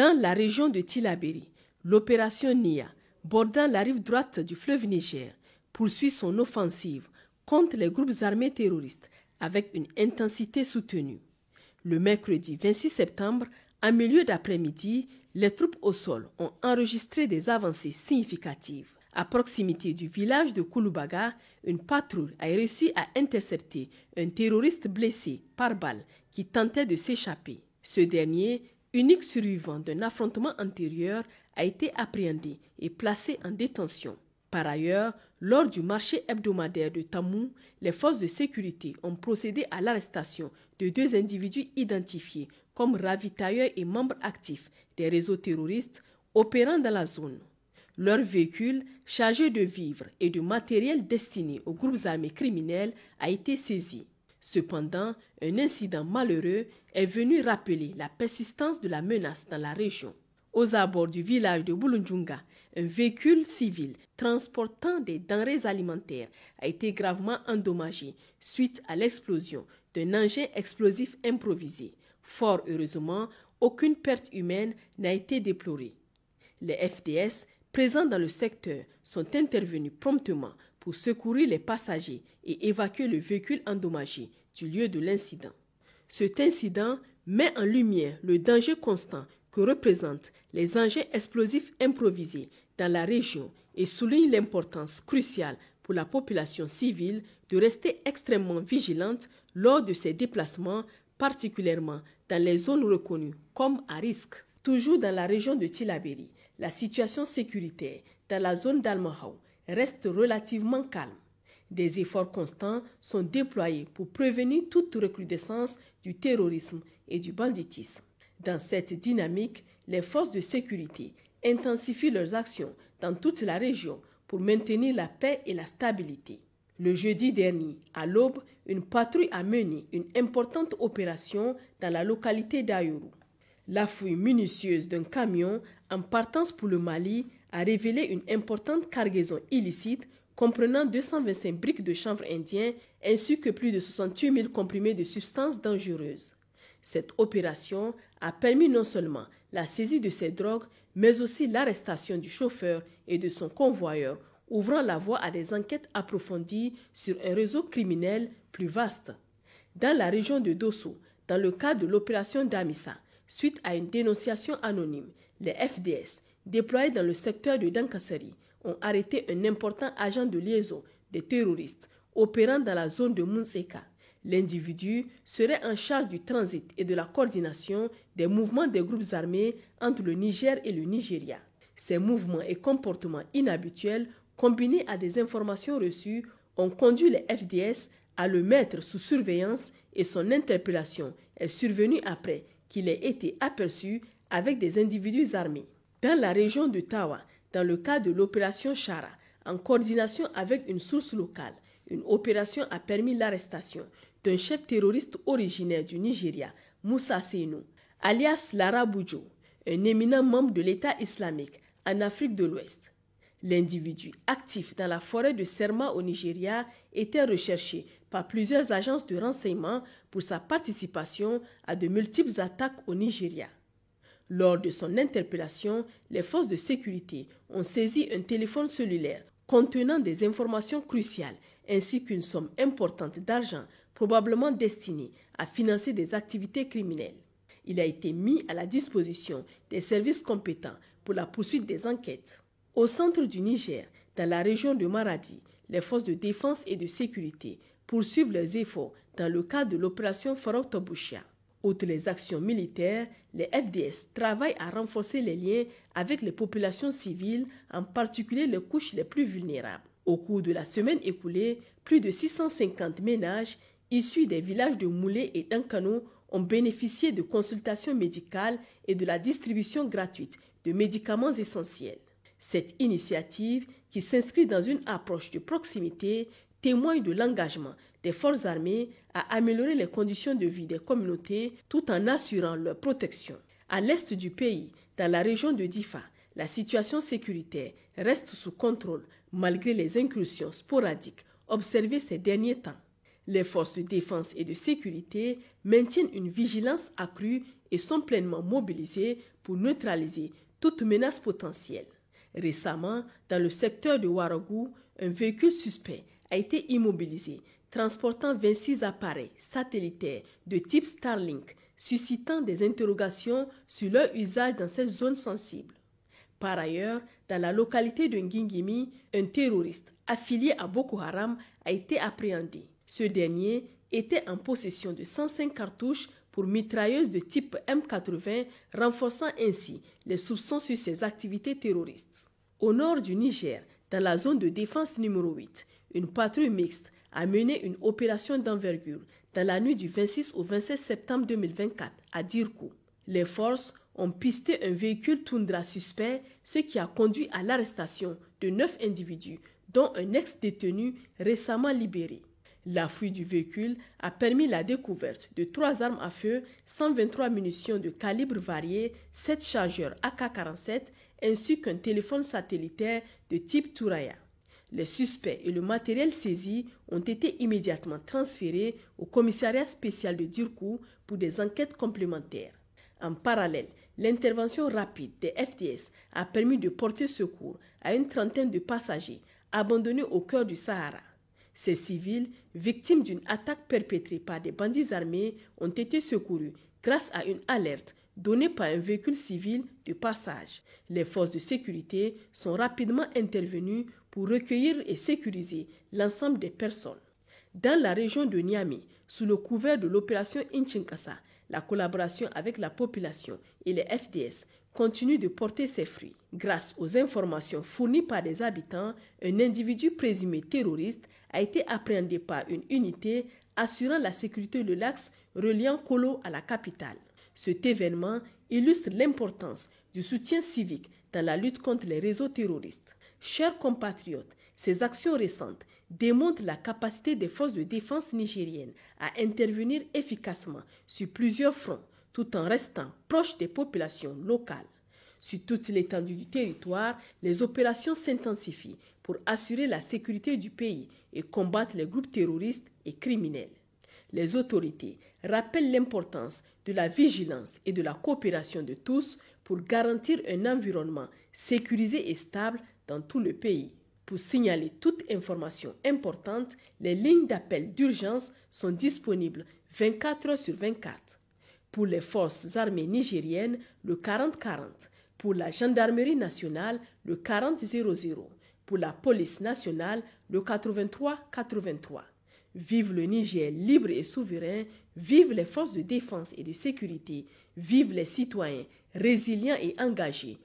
Dans la région de Tillabéri, l'opération NIA, bordant la rive droite du fleuve Niger, poursuit son offensive contre les groupes armés terroristes avec une intensité soutenue. Le mercredi 26 septembre, en milieu d'après-midi, les troupes au sol ont enregistré des avancées significatives. À proximité du village de Kouloubaga, une patrouille a réussi à intercepter un terroriste blessé par balle qui tentait de s'échapper. Ce dernier, unique survivant d'un affrontement antérieur, a été appréhendé et placé en détention. Par ailleurs, lors du marché hebdomadaire de Tamou, les forces de sécurité ont procédé à l'arrestation de 2 individus identifiés comme ravitailleurs et membres actifs des réseaux terroristes opérant dans la zone. Leur véhicule, chargé de vivres et de matériel destiné aux groupes armés criminels, a été saisi. Cependant, un incident malheureux est venu rappeler la persistance de la menace dans la région. Aux abords du village de Boulundjunga, un véhicule civil transportant des denrées alimentaires a été gravement endommagé suite à l'explosion d'un engin explosif improvisé. Fort heureusement, aucune perte humaine n'a été déplorée. Les FDS présents dans le secteur sont intervenus promptement pour secourir les passagers et évacuer le véhicule endommagé du lieu de l'incident. Cet incident met en lumière le danger constant que représentent les engins explosifs improvisés dans la région et souligne l'importance cruciale pour la population civile de rester extrêmement vigilante lors de ces déplacements, particulièrement dans les zones reconnues comme à risque. Toujours dans la région de Tillabéri, la situation sécuritaire dans la zone d'Almahou reste relativement calme. Des efforts constants sont déployés pour prévenir toute recrudescence du terrorisme et du banditisme. Dans cette dynamique, les forces de sécurité intensifient leurs actions dans toute la région pour maintenir la paix et la stabilité. Le jeudi dernier, à l'aube, une patrouille a mené une importante opération dans la localité d'Ayourou. La fouille minutieuse d'un camion en partance pour le Mali a révélé une importante cargaison illicite comprenant 225 briques de chanvre indien ainsi que plus de 68 000 comprimés de substances dangereuses. Cette opération a permis non seulement la saisie de ces drogues, mais aussi l'arrestation du chauffeur et de son convoyeur, ouvrant la voie à des enquêtes approfondies sur un réseau criminel plus vaste. Dans la région de Dosso, dans le cadre de l'opération Damissa, suite à une dénonciation anonyme, les FDS, déployés dans le secteur de Dankassari, ont arrêté un important agent de liaison des terroristes opérant dans la zone de Munseka. L'individu serait en charge du transit et de la coordination des mouvements des groupes armés entre le Niger et le Nigeria. Ces mouvements et comportements inhabituels, combinés à des informations reçues, ont conduit les FDS à le mettre sous surveillance et son interpellation est survenue après qu'il ait été aperçu avec des individus armés. Dans la région de Tawa, dans le cadre de l'opération Chara, en coordination avec une source locale, une opération a permis l'arrestation d'un chef terroriste originaire du Nigeria, Moussa Seynou, alias Lara Boudjo, un éminent membre de l'État islamique en Afrique de l'Ouest. L'individu actif dans la forêt de Serma au Nigeria était recherché par plusieurs agences de renseignement pour sa participation à de multiples attaques au Nigeria. Lors de son interpellation, les forces de sécurité ont saisi un téléphone cellulaire contenant des informations cruciales ainsi qu'une somme importante d'argent probablement destinée à financer des activités criminelles. Il a été mis à la disposition des services compétents pour la poursuite des enquêtes. Au centre du Niger, dans la région de Maradi, les forces de défense et de sécurité poursuivent leurs efforts dans le cadre de l'opération Farouk-Tobouchia. Outre les actions militaires, les FDS travaillent à renforcer les liens avec les populations civiles, en particulier les couches les plus vulnérables. Au cours de la semaine écoulée, plus de 650 ménages issus des villages de Moulé et d'Ankano ont bénéficié de consultations médicales et de la distribution gratuite de médicaments essentiels. Cette initiative, qui s'inscrit dans une approche de proximité, témoigne de l'engagement des forces armées à améliorer les conditions de vie des communautés tout en assurant leur protection. À l'est du pays, dans la région de Difa, la situation sécuritaire reste sous contrôle malgré les incursions sporadiques observées ces derniers temps. Les forces de défense et de sécurité maintiennent une vigilance accrue et sont pleinement mobilisées pour neutraliser toute menace potentielle. Récemment, dans le secteur de Ouagadougou, un véhicule suspect a été immobilisé, transportant 26 appareils satellitaires de type Starlink, suscitant des interrogations sur leur usage dans cette zone sensible. Par ailleurs, dans la localité de Ngingimi, un terroriste affilié à Boko Haram a été appréhendé. Ce dernier était en possession de 105 cartouches pour mitrailleuses de type M80, renforçant ainsi les soupçons sur ses activités terroristes. Au nord du Niger, dans la zone de défense numéro 8, une patrouille mixte a mené une opération d'envergure dans la nuit du 26 au 27 septembre 2024 à Dirkou. Les forces ont pisté un véhicule Tundra suspect, ce qui a conduit à l'arrestation de 9 individus, dont un ex-détenu récemment libéré. La fuite du véhicule a permis la découverte de 3 armes à feu, 123 munitions de calibre varié, 7 chargeurs AK-47 ainsi qu'un téléphone satellitaire de type Touraya. Les suspects et le matériel saisi ont été immédiatement transférés au commissariat spécial de Dirkou pour des enquêtes complémentaires. En parallèle, l'intervention rapide des FDS a permis de porter secours à une trentaine de passagers abandonnés au cœur du Sahara. Ces civils, victimes d'une attaque perpétrée par des bandits armés, ont été secourus grâce à une alerte donnée par un véhicule civil de passage. Les forces de sécurité sont rapidement intervenues pour recueillir et sécuriser l'ensemble des personnes. Dans la région de Niamey, sous le couvert de l'opération Inchinkasa, la collaboration avec la population et les FDS continue de porter ses fruits. Grâce aux informations fournies par des habitants, un individu présumé terroriste a été appréhendé par une unité assurant la sécurité de l'axe reliant Kolo à la capitale. Cet événement illustre l'importance du soutien civique dans la lutte contre les réseaux terroristes. Chers compatriotes, ces actions récentes démontrent la capacité des forces de défense nigériennes à intervenir efficacement sur plusieurs fronts, tout en restant proches des populations locales. Sur toute l'étendue du territoire, les opérations s'intensifient pour assurer la sécurité du pays et combattre les groupes terroristes et criminels. Les autorités rappellent l'importance de la vigilance et de la coopération de tous pour garantir un environnement sécurisé et stable dans tout le pays. Pour signaler toute information importante, les lignes d'appel d'urgence sont disponibles 24 heures sur 24. Pour les forces armées nigériennes, le 40-40. Pour la gendarmerie nationale, le 40-00. Pour la police nationale, le 83-83. Vive le Niger libre et souverain, vive les forces de défense et de sécurité, vive les citoyens résilients et engagés